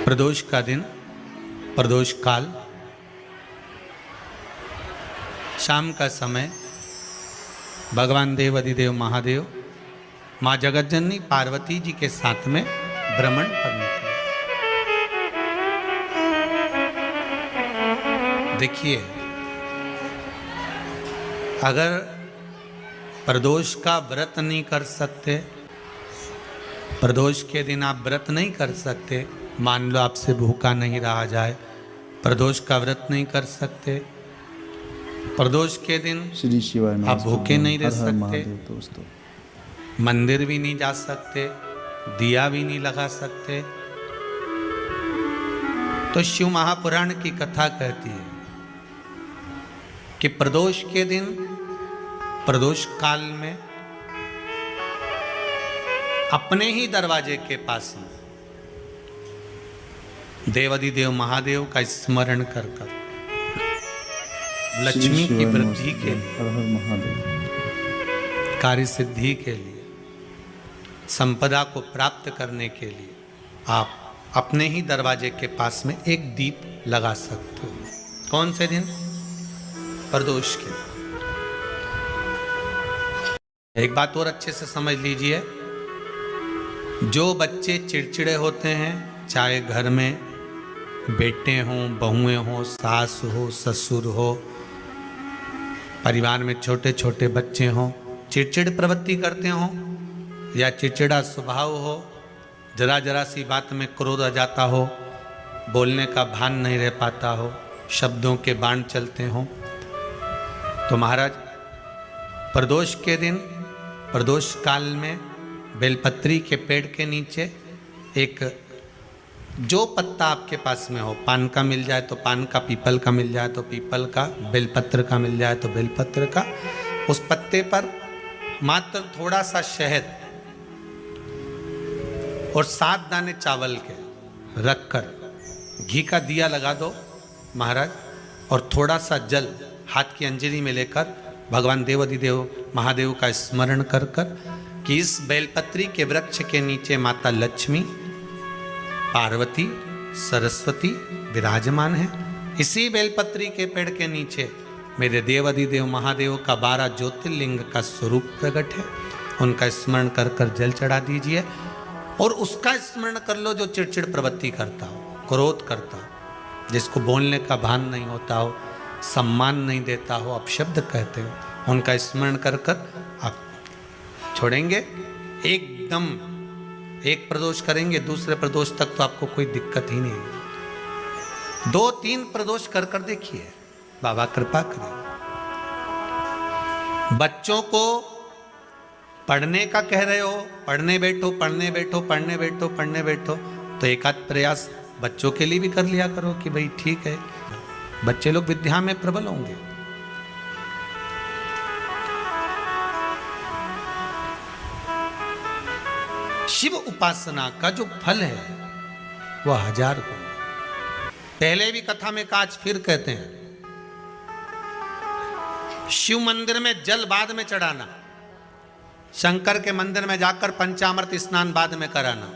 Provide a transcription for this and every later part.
प्रदोष का दिन, प्रदोष काल, शाम का समय, भगवान देव अधिदेव महादेव माँ जगतजननी पार्वती जी के साथ में भ्रमण पर निकले। देखिए, अगर प्रदोष का व्रत नहीं कर सकते, प्रदोष के दिन आप व्रत नहीं कर सकते, मान लो आपसे भूखा नहीं रहा जाए, प्रदोष का व्रत नहीं कर सकते, प्रदोष के दिन श्री शिवाय आप भूखे नहीं रह सकते, दोस्तों मंदिर भी नहीं जा सकते, दिया भी नहीं लगा सकते, तो शिव महापुराण की कथा कहती है कि प्रदोष के दिन, प्रदोष काल में अपने ही दरवाजे के पास में देवाधिदेव महादेव का स्मरण कर कर लक्ष्मी की वृद्धि के लिए, कार्य सिद्धि के लिए, संपदा को प्राप्त करने के लिए आप अपने ही दरवाजे के पास में एक दीप लगा सकते हो। कौन से दिन? प्रदोष के। एक बात और अच्छे से समझ लीजिए, जो बच्चे चिड़चिड़े होते हैं, चाहे घर में बेटे हों, बहुएं हों, सास हो, ससुर हो, परिवार में छोटे छोटे बच्चे हों, चिड़चिड़ प्रवृत्ति करते हों या चिड़चिड़ा स्वभाव हो, जरा जरा सी बात में क्रोध आ जाता हो, बोलने का भान नहीं रह पाता हो, शब्दों के बाण चलते हों, तो महाराज प्रदोष के दिन, प्रदोष काल में बेलपत्री के पेड़ के नीचे एक, जो पत्ता आपके पास में हो, पान का मिल जाए तो पान का, पीपल का मिल जाए तो पीपल का, बेलपत्र का मिल जाए तो बेलपत्र का, उस पत्ते पर मात्र थोड़ा सा शहद और 7 दाने चावल के रखकर घी का दिया लगा दो महाराज, और थोड़ा सा जल हाथ की अंजलि में लेकर भगवान देवाधिदेव महादेव का स्मरण कर कर कि इस बेलपत्री के वृक्ष के नीचे माता लक्ष्मी, पार्वती, सरस्वती विराजमान है, इसी बेलपत्री के पेड़ के नीचे मेरे देवाधिदेव महादेव का 12 ज्योतिर्लिंग का स्वरूप प्रकट है, उनका स्मरण कर कर जल चढ़ा दीजिए और उसका स्मरण कर लो जो चिड़चिड़ प्रवृत्ति करता हो, क्रोध करता हो, जिसको बोलने का भान नहीं होता हो, सम्मान नहीं देता हो, अपशब्द कहते हो, उनका स्मरण कर कर आप छोड़ेंगे। एकदम एक प्रदोष करेंगे, दूसरे प्रदोष तक तो आपको कोई दिक्कत ही नहीं है। 2-3 प्रदोष कर कर देखिए, बाबा कृपा करें। बच्चों को पढ़ने का कह रहे हो, पढ़ने बैठो, पढ़ने बैठो, पढ़ने बैठो, पढ़ने बैठो, तो एक आध प्रयास बच्चों के लिए भी कर लिया करो कि भाई ठीक है, बच्चे लोग विद्या में प्रबल होंगे। शिव उपासना का जो फल है वह 1000 गुना। पहले भी कथा में आज फिर कहते हैं, शिव मंदिर में जल बाद में चढ़ाना, शंकर के मंदिर में जाकर पंचामृत स्नान बाद में कराना,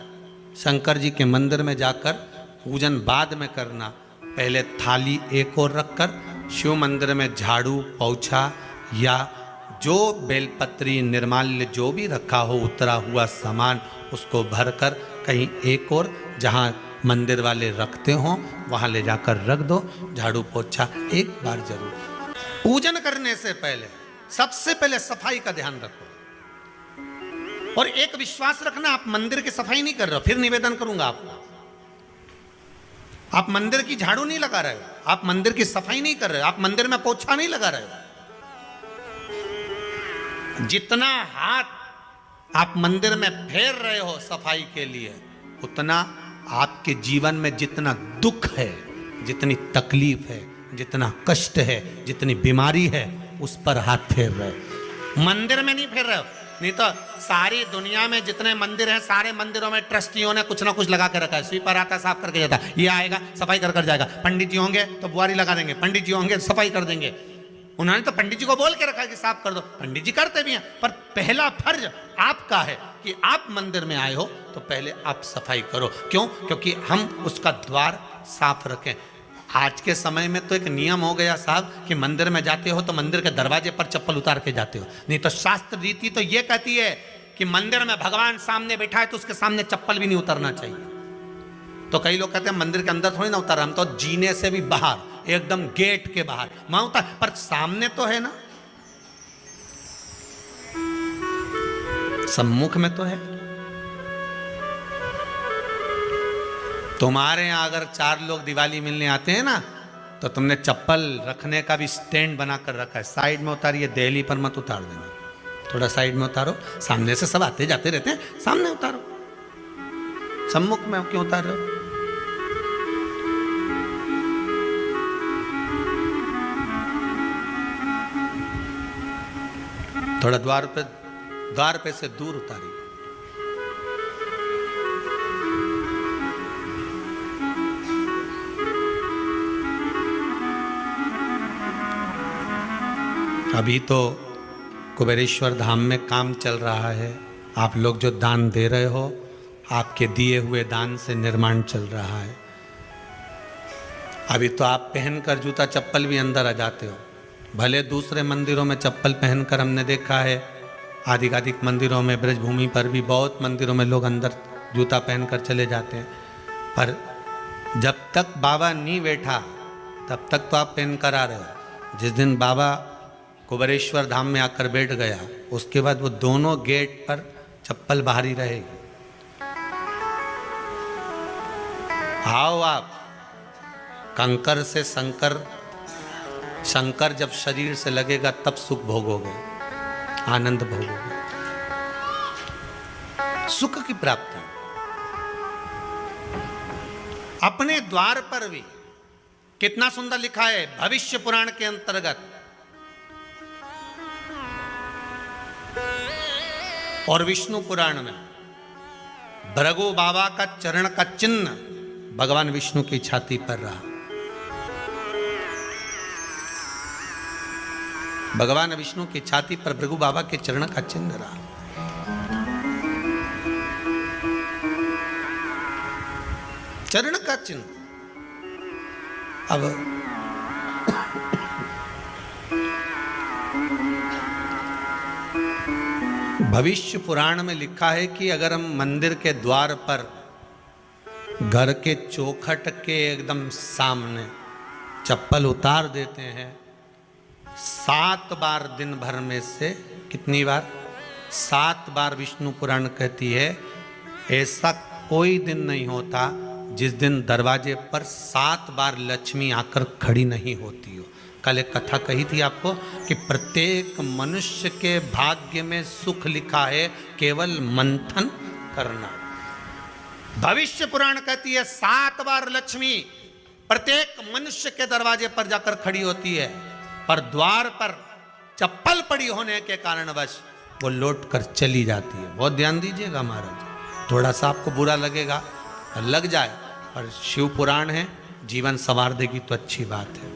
शंकर जी के मंदिर में जाकर पूजन बाद में करना, पहले थाली एक और रखकर शिव मंदिर में झाड़ू, पोछा या जो बेलपत्री, निर्माल्य जो भी रखा हो, उतरा हुआ सामान, उसको भरकर कहीं एक और जहाँ मंदिर वाले रखते हों वहाँ ले जाकर रख दो, झाड़ू पोछा एक बार जरूर। पूजन करने से पहले सबसे पहले सफाई का ध्यान रखो, और एक विश्वास रखना, आप मंदिर की सफाई नहीं कर रहे हो, फिर निवेदन करूंगा आपको, आप मंदिर की झाड़ू नहीं लगा रहे हो, आप मंदिर की सफाई नहीं कर रहे हो, आप मंदिर में पोछा नहीं लगा रहे हो। जितना हाथ आप मंदिर में फेर रहे हो सफाई के लिए, उतना आपके जीवन में जितना दुख है, जितनी तकलीफ है, जितना कष्ट है, जितनी बीमारी है, उस पर हाथ फेर रहे हो, मंदिर में नहीं फेर रहे हो। नहीं तो सारी दुनिया में जितने मंदिर हैं, सारे मंदिरों में ट्रस्टियों ने कुछ ना कुछ लगा के रखा है, स्वीपर आता साफ करके जाता है, ये आएगा सफाई कर कर जाएगा, पंडित जी होंगे तो बुआरी लगा देंगे, पंडित जी होंगे सफाई कर देंगे, उन्होंने तो पंडित जी को बोल के रखा कि साफ कर दो, पंडित जी करते भी हैं, पर पहला फर्ज आपका है कि आप मंदिर में आए हो तो पहले आप सफाई करो। क्यों? क्योंकि हम उसका द्वार साफ रखें। आज के समय में तो एक नियम हो गया साहब कि मंदिर में जाते हो तो मंदिर के दरवाजे पर चप्पल उतार के जाते हो, नहीं तो शास्त्र रीति तो ये कहती है कि मंदिर में भगवान सामने बैठा है तो उसके सामने चप्पल भी नहीं उतरना चाहिए। तो कई लोग कहते हैं मंदिर के अंदर थोड़ी ना उतर, हम तो जीने से भी बाहर, एकदम गेट के बाहर वहां उतर, पर सामने तो है ना, सम्मुख में तो है। तुम्हारे यहां अगर 4 लोग दिवाली मिलने आते हैं ना तो तुमने चप्पल रखने का भी स्टैंड बनाकर रखा है, साइड में उतारिए, दहली पर मत उतार देना, थोड़ा साइड में उतारो, सामने से सब आते जाते रहते हैं, सामने उतारो, सम्मुख में क्यों उतार रहे हो? थोड़ा द्वार पे से दूर उतारिए। अभी तो कुबेरेश्वर धाम में काम चल रहा है, आप लोग जो दान दे रहे हो, आपके दिए हुए दान से निर्माण चल रहा है। अभी तो आप पहनकर जूता चप्पल भी अंदर आ जाते हो, भले दूसरे मंदिरों में चप्पल पहनकर हमने देखा है, आधिकाधिक मंदिरों में, ब्रजभूमि पर भी बहुत मंदिरों में लोग अंदर जूता पहनकर चले जाते हैं, पर जब तक बाबा नहीं बैठा तब तक तो आप पहनकर आ रहे हो। जिस दिन बाबा कुबेरेश्वर धाम में आकर बैठ गया उसके बाद वो दोनों गेट पर चप्पल बाहर ही रहेगी। आओ आप, कंकर से शंकर जब शरीर से लगेगा तब सुख भोगोगे, आनंद भोगोगे, सुख की प्राप्ति। अपने द्वार पर भी कितना सुंदर लिखा है भविष्य पुराण के अंतर्गत, और विष्णु पुराण में भृगु बाबा का चरण का चिन्ह भगवान विष्णु की छाती पर रहा। भगवान विष्णु की छाती पर भृगु बाबा के चरण का चिन्ह रहा। चरण का चिन्ह। अब भविष्य पुराण में लिखा है कि अगर हम मंदिर के द्वार पर घर के चौखट के एकदम सामने चप्पल उतार देते हैं, 7 बार दिन भर में से, कितनी बार? 7 बार विष्णु पुराण कहती है ऐसा कोई दिन नहीं होता जिस दिन दरवाजे पर 7 बार लक्ष्मी आकर खड़ी नहीं होती हो। कल एक कथा कही थी आपको कि प्रत्येक मनुष्य के भाग्य में सुख लिखा है, केवल मंथन करना। भविष्य पुराण कहती है 7 बार लक्ष्मी प्रत्येक मनुष्य के दरवाजे पर जाकर खड़ी होती है, पर द्वार पर चप्पल पड़ी होने के कारणवश वो लौट कर चली जाती है। बहुत ध्यान दीजिएगा महाराज, थोड़ा सा आपको बुरा लगेगा, लग जाए, पर शिव पुराण है, जीवन संवार देगी तो अच्छी बात है,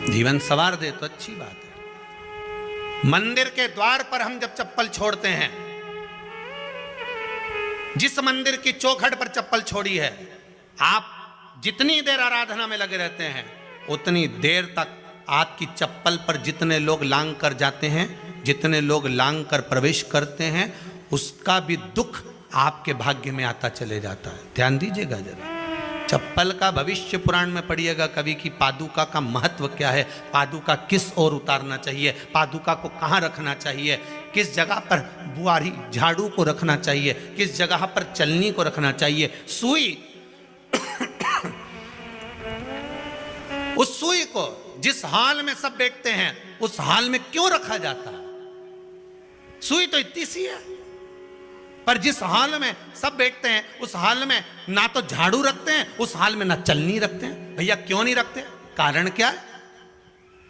जीवन संवार दे तो अच्छी बात है। मंदिर के द्वार पर हम जब चप्पल छोड़ते हैं, जिस मंदिर की चौखट पर चप्पल छोड़ी है, आप जितनी देर आराधना में लगे रहते हैं उतनी देर तक आपकी चप्पल पर जितने लोग लांग कर जाते हैं, जितने लोग लांग कर प्रवेश करते हैं, उसका भी दुख आपके भाग्य में आता चले जाता है। ध्यान दीजिएगा जरा, चप्पल का भविष्य पुराण में पढ़िएगा कभी कि पादुका का महत्व क्या है, पादुका किस ओर उतारना चाहिए, पादुका को कहाँ रखना चाहिए, किस जगह पर बुआरी झाड़ू को रखना चाहिए, किस जगह पर चलनी को रखना चाहिए, सुई उस सुई को जिस हाल में सब बैठते हैं उस हाल में क्यों रखा जाता है? सुई तो इतनी सी है, पर जिस हाल में सब बैठते हैं उस हाल में ना तो झाड़ू रखते हैं, उस हाल में ना चलनी रखते हैं। भैया क्यों नहीं रखते? कारण क्या है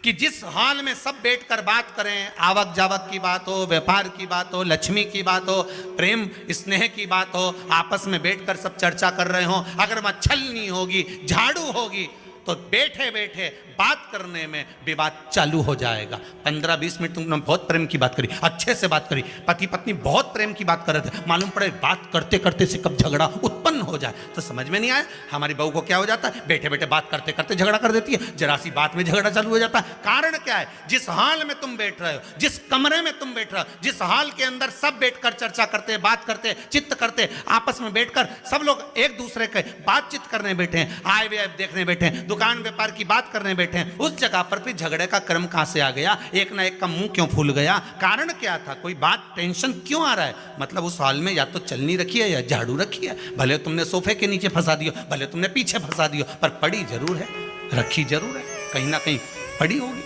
कि जिस हाल में सब बैठकर बात करें, आवक जावक की बात हो, व्यापार की बात हो, लक्ष्मी की बात हो, प्रेम स्नेह की बात हो, आपस में बैठकर सब चर्चा कर रहे हो, अगर वहां छलनी होगी, झाड़ू होगी, तो बैठे बैठे बात करने में विवाद चालू हो जाएगा। 15-20 मिनट तुमने बहुत प्रेम की बात करी, अच्छे से बात करी, पति पत्नी बहुत प्रेम की बात कर रहे थे, मालूम पड़े बात करते करते से कब झगड़ा उत्पन्न हो जाए तो समझ में नहीं आया। हमारी बहू को क्या हो जाता है, बैठे बैठे बात करते करते झगड़ा कर देती है, जरा सी बात में झगड़ा चालू हो जाता है। कारण क्या है, जिस हाल में तुम बैठ रहे हो, जिस कमरे में तुम बैठ रहे हो, जिस हाल के अंदर सब बैठकर चर्चा करते, बात करते, चित्त करते, आपस में बैठकर सब लोग एक दूसरे के बातचीत करने बैठे हैं, आय व्यय देखने बैठे हैं, दुकान व्यापार की बात करने बैठे हैं, उस जगह पर भी झगड़े का क्रम कहां से आ गया, एक ना एक का मुंह क्यों फूल गया, कारण क्या था, कोई बात टेंशन क्यों आ रहा है। मतलब उस हाल में या तो चलनी रखी है या झाड़ू रखी है, भले तुमने सोफे के नीचे फंसा दियो, भले तुमने पीछे फंसा दियो, पर पड़ी जरूर है, रखी जरूर है, कहीं ना कहीं पड़ी होगी।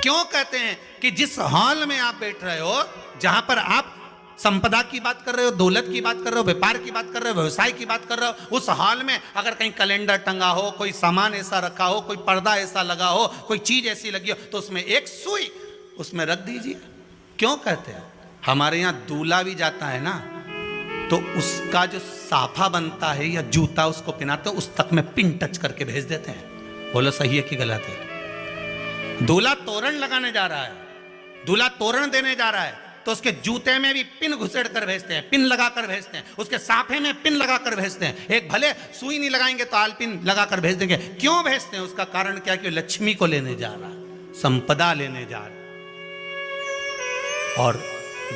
क्यों कहते हैं कि जिस हॉल में आप बैठ रहे हो, जहां पर आप संपदा की बात कर रहे हो, दौलत की बात कर रहे हो, व्यापार की बात कर रहे हो, व्यवसाय की बात कर रहे हो, उस हॉल में अगर कहीं कैलेंडर टंगा हो, कोई सामान ऐसा रखा हो, कोई पर्दा ऐसा लगा हो, कोई चीज ऐसी लगी हो, तो उसमें एक सुई उसमें रख दीजिए। क्यों कहते हैं, हमारे यहां दूल्हा भी जाता है ना, तो उसका जो साफा बनता है या जूता उसको पहनाते हैं, उस तक में पिन टच करके भेज देते हैं। बोलो सही है कि गलत है। दूल्हा तोरण लगाने जा रहा है, दूल्हा तोरण देने जा रहा है, तो उसके जूते में भी पिन घुसेड़ कर भेजते हैं, पिन लगा कर भेजते हैं, उसके साफे में पिन लगा कर भेजते हैं। एक भले सुई नहीं लगाएंगे तो आल पिन लगा कर भेज देंगे। क्यों भेजते हैं, उसका कारण क्या, कि लक्ष्मी को लेने जा रहा है, संपदा लेने जा रहा है, और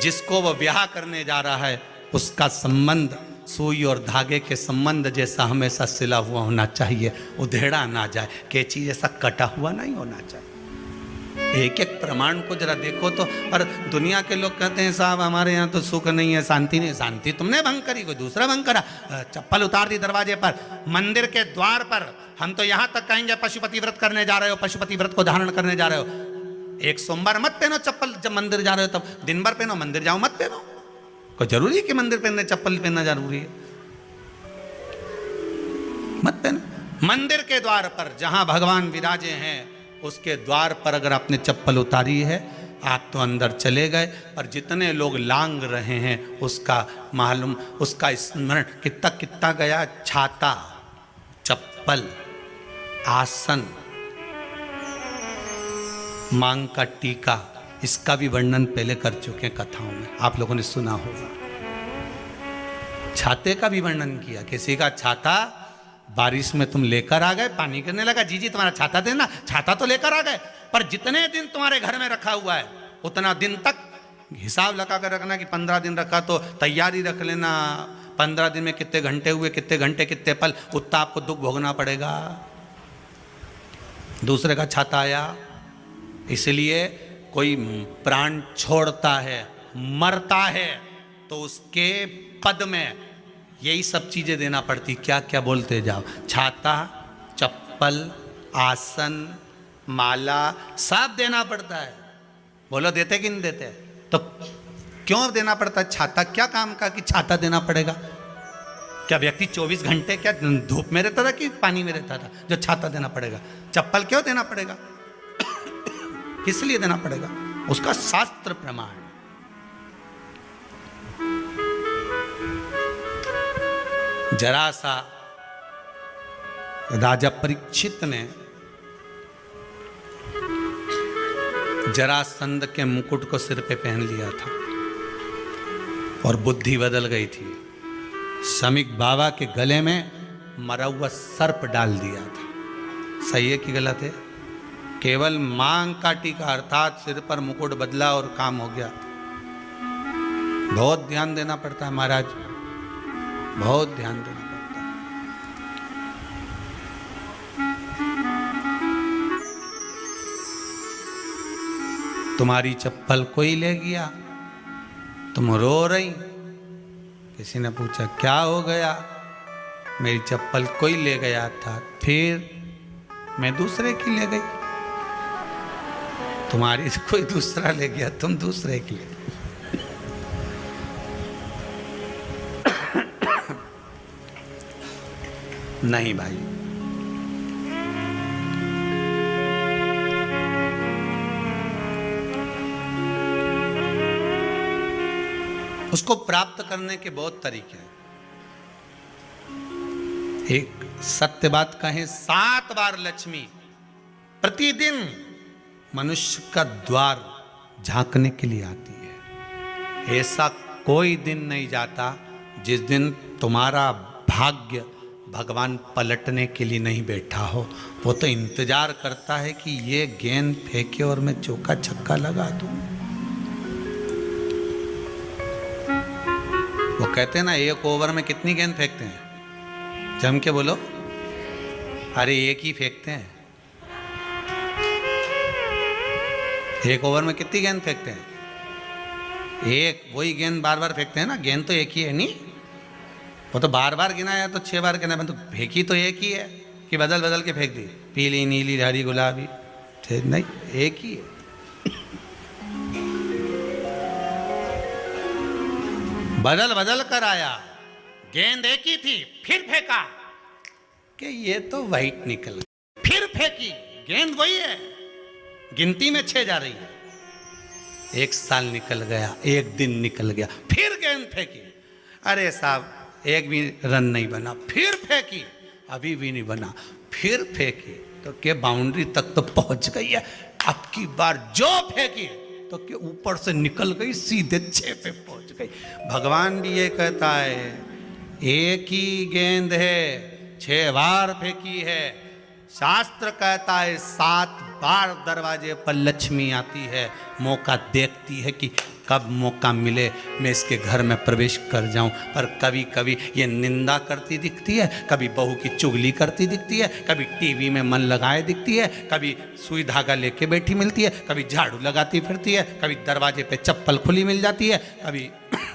जिसको वो ब्याह करने जा रहा है उसका संबंध सुई और धागे के संबंध जैसा हमेशा सिला हुआ होना चाहिए, उधेड़ा ना जाए, कैंची जैसा कटा हुआ नहीं होना चाहिए। एक एक प्रमाण को जरा देखो तो। और दुनिया के लोग कहते हैं साहब हमारे यहाँ तो सुख नहीं है, शांति नहीं। शांति तुमने भंग करी, कोई दूसरा भंग करा। चप्पल उतार दी दरवाजे पर, मंदिर के द्वार पर। हम तो यहाँ तक कहेंगे पशुपति व्रत करने जा रहे हो, पशुपति व्रत को धारण करने जा रहे हो, एक सोमवार मत पहनो चप्पल, जब मंदिर जा रहे हो तब दिन भर पहनो, मंदिर जाओ मत पहनो। कोई जरूरी है कि मंदिर पहनने चप्पल पहनना जरूरी है, मत पहनो। मंदिर के द्वार पर जहां भगवान विराजे हैं उसके द्वार पर अगर आपने चप्पल उतारी है, आप तो अंदर चले गए, पर जितने लोग लांग रहे हैं उसका मालूम, उसका स्मरण कितना कितना गया। छाता, चप्पल, आसन, मांग का टीका, इसका भी वर्णन पहले कर चुके हैं कथाओं में, आप लोगों ने सुना होगा। छाते का भी वर्णन किया, किसी का छाता बारिश में तुम लेकर आ गए, पानी गिरने लगा, जी जी तुम्हारा छाता देना, छाता तो लेकर आ गए, पर जितने दिन तुम्हारे घर में रखा हुआ है उतना दिन तक हिसाब लगा कर रखना कि 15 दिन रखा तो तैयारी रख लेना, 15 दिन में कितने घंटे हुए, कितने घंटे कितने पल, उतना आपको दुख भोगना पड़ेगा। दूसरे का छाता आया, इसलिए कोई प्राण छोड़ता है, मरता है, तो उसके पद में यही सब चीजें देना पड़ती। क्या क्या बोलते जाओ, छाता, चप्पल, आसन, माला, सब देना पड़ता है। बोलो देते कि नहीं देते? तो क्यों देना पड़ता है छाता? क्या काम का कि छाता देना पड़ेगा? क्या व्यक्ति 24 घंटे क्या धूप में रहता था कि पानी में रहता था जो छाता देना पड़ेगा? चप्पल क्यों देना पड़ेगा? किस लिए देना पड़ेगा? उसका शास्त्र प्रमाण। जरा सा राजा परीक्षित ने जरासंध के मुकुट को सिर पे पहन लिया था और बुद्धि बदल गई थी। शमीक बाबा के गले में मरा हुआ सर्प डाल दिया था। सही है कि गलत है? केवल मांग का टीका अर्थात सिर पर मुकुट बदला और काम हो गया। बहुत ध्यान देना पड़ता है महाराज, बहुत ध्यान देना पड़ता है। तुम्हारी चप्पल कोई ले गया, तुम रो रही, किसी ने पूछा क्या हो गया? मेरी चप्पल कोई ले गया था, फिर मैं दूसरे की ले गई। तुम्हारी कोई दूसरा ले गया, तुम दूसरे की ले गई। नहीं भाई, उसको प्राप्त करने के बहुत तरीके हैं। एक सत्य बात कहें, 7 बार लक्ष्मी प्रतिदिन मनुष्य का द्वार झांकने के लिए आती है। ऐसा कोई दिन नहीं जाता जिस दिन तुम्हारा भाग्य भगवान पलटने के लिए नहीं बैठा हो। वो तो इंतजार करता है कि ये गेंद फेंके और मैं चौका छक्का लगा दूं। वो कहते हैं ना, एक ओवर में कितनी गेंद फेंकते हैं? जम के बोलो। अरे एक ही फेंकते हैं। एक ओवर में कितनी गेंद फेंकते हैं? एक। वही गेंद बार बार फेंकते हैं ना, गेंद तो एक ही है नहीं। वो तो बार बार गिनाया तो 6 बार गिना, तो फेंकी तो एक ही है कि बदल बदल के फेंक दी, पीली नीली हरी गुलाबी? नहीं, एक ही है। बदल बदल कर आया, गेंद एक ही थी, फिर फेंका कि ये तो वाइट निकल गई, फिर फेंकी, गेंद वही है, गिनती में 6 जा रही है। 1 साल निकल गया, 1 दिन निकल गया, फिर गेंद फेंकी, अरे साहब एक भी रन नहीं बना, फिर फेंकी, अभी भी नहीं बना, फिर फेंकी तो के बाउंड्री तक तो पहुंच गई है। अब की बार जो फेंकी तो के ऊपर से निकल गई, सीधे 6 पे पहुंच गई। भगवान भी ये कहता है, एक ही गेंद है, 6 बार फेंकी है। शास्त्र कहता है 7 बार दरवाजे पर लक्ष्मी आती है, मौका देखती है कि कब मौका मिले मैं इसके घर में प्रवेश कर जाऊं। पर कभी कभी ये निंदा करती दिखती है, कभी बहू की चुगली करती दिखती है, कभी टीवी में मन लगाए दिखती है, कभी सुई धागा लेके बैठी मिलती है, कभी झाड़ू लगाती फिरती है, कभी दरवाजे पे चप्पल खुली मिल जाती है, कभी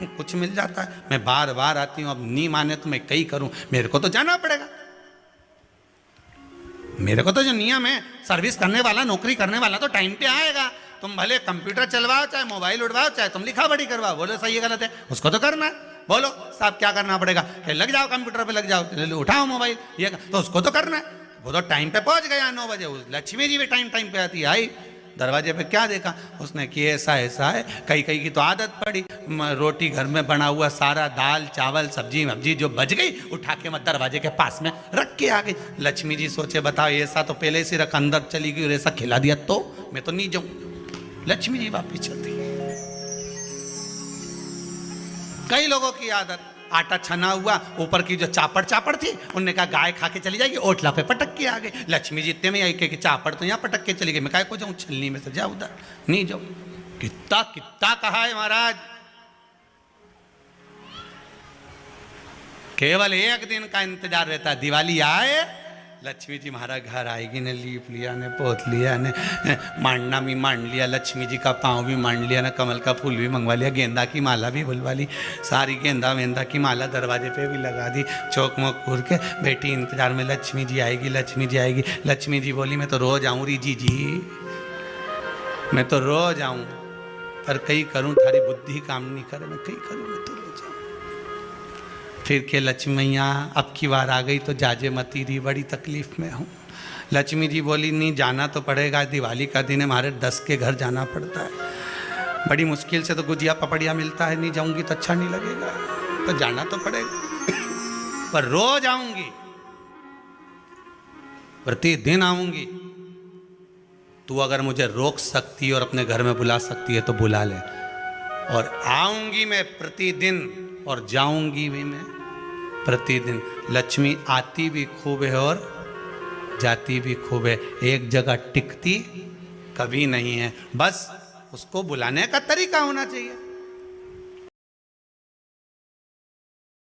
कुछ मिल जाता है। मैं बार बार आती हूँ, अब नहीं माने तो मैं कई करूँ, मेरे को तो जाना पड़ेगा। मेरे को तो जो नियम है, सर्विस करने वाला, नौकरी करने वाला तो टाइम पे आएगा। तुम भले कंप्यूटर चलवाओ, चाहे मोबाइल उड़वाओ, चाहे तुम लिखा पढ़ी करवाओ, बोलो सही है गलत है, उसको तो करना है। बोलो साहब क्या करना पड़ेगा? लग जाओ कंप्यूटर पे, लग जाओ, उठाओ मोबाइल, ये तो उसको तो करना है। वो तो टाइम पे पहुंच गया 9 बजे। लक्ष्मी जी भी टाइम पे आती है। आई दरवाजे पे क्या देखा उसने कि ऐसा ऐसा है। कई कई की तो आदत पड़ी, रोटी घर में बना हुआ सारा, दाल चावल सब्जी वब्जी जो बच गई उठा के मैं दरवाजे के पास में रख के आ गई। लक्ष्मी जी सोचे बताओ, ऐसा तो पहले से रख, अंदर चली गई और ऐसा खिला दिया तो मैं तो नहीं जाऊं। लक्ष्मी जी वापिस चलती। कई लोगों की आदत, आटा छना हुआ, ऊपर की जो चापड़ थी, उनने कहा गाय खा के चली जाएगी, ओटला पे पटक के आ गई। लक्ष्मी जी इतने में आई कि चापड़ तो यहाँ पटक के चली गई, मैं काय को जाऊं, छलनी में से जा उधर, नहीं जाऊं। कितना कितना कहा है महाराज, केवल 1 दिन का इंतजार रहता है, दिवाली आए लक्ष्मी जी महाराज घर आएगी ने, लीप लिया ने, पोत लिया ने, मांडना भी मांड लिया, लक्ष्मी जी का पाँव भी मांड लिया ना, कमल का फूल भी मंगवा लिया, गेंदा की माला भी बुलवा ली, सारी गेंदा वेंदा की माला दरवाजे पे भी लगा दी, चौक मोक पूर के बेटी इंतजार में, लक्ष्मी जी आएगी, लक्ष्मी जी आएगी। लक्ष्मी जी बोली मैं तो रोज आऊँ री जी, मैं तो रोज आऊँ, पर कई करूँ थारी बुद्धि काम नहीं करे, मैं कई करूँ, मैं तो रोज आऊँ। फिर के लक्ष्मी मैया अब की बार आ गई तो जाजे मती रही, बड़ी तकलीफ में हूँ। लक्ष्मी जी बोली नहीं जाना तो पड़ेगा, दिवाली का दिन है, हमारे 10 के घर जाना पड़ता है, बड़ी मुश्किल से तो गुजिया पपड़िया मिलता है, नहीं जाऊंगी तो अच्छा नहीं लगेगा, तो जाना तो पड़ेगा। पर रोज आऊंगी, प्रतिदिन आऊंगी। तू अगर मुझे रोक सकती है और अपने घर में बुला सकती है तो बुला ले, और आऊंगी मैं प्रतिदिन और जाऊंगी भी मैं प्रतिदिन। लक्ष्मी आती भी खूब है और जाती भी खूब है, एक जगह टिकती कभी नहीं है। बस उसको बुलाने का तरीका होना चाहिए।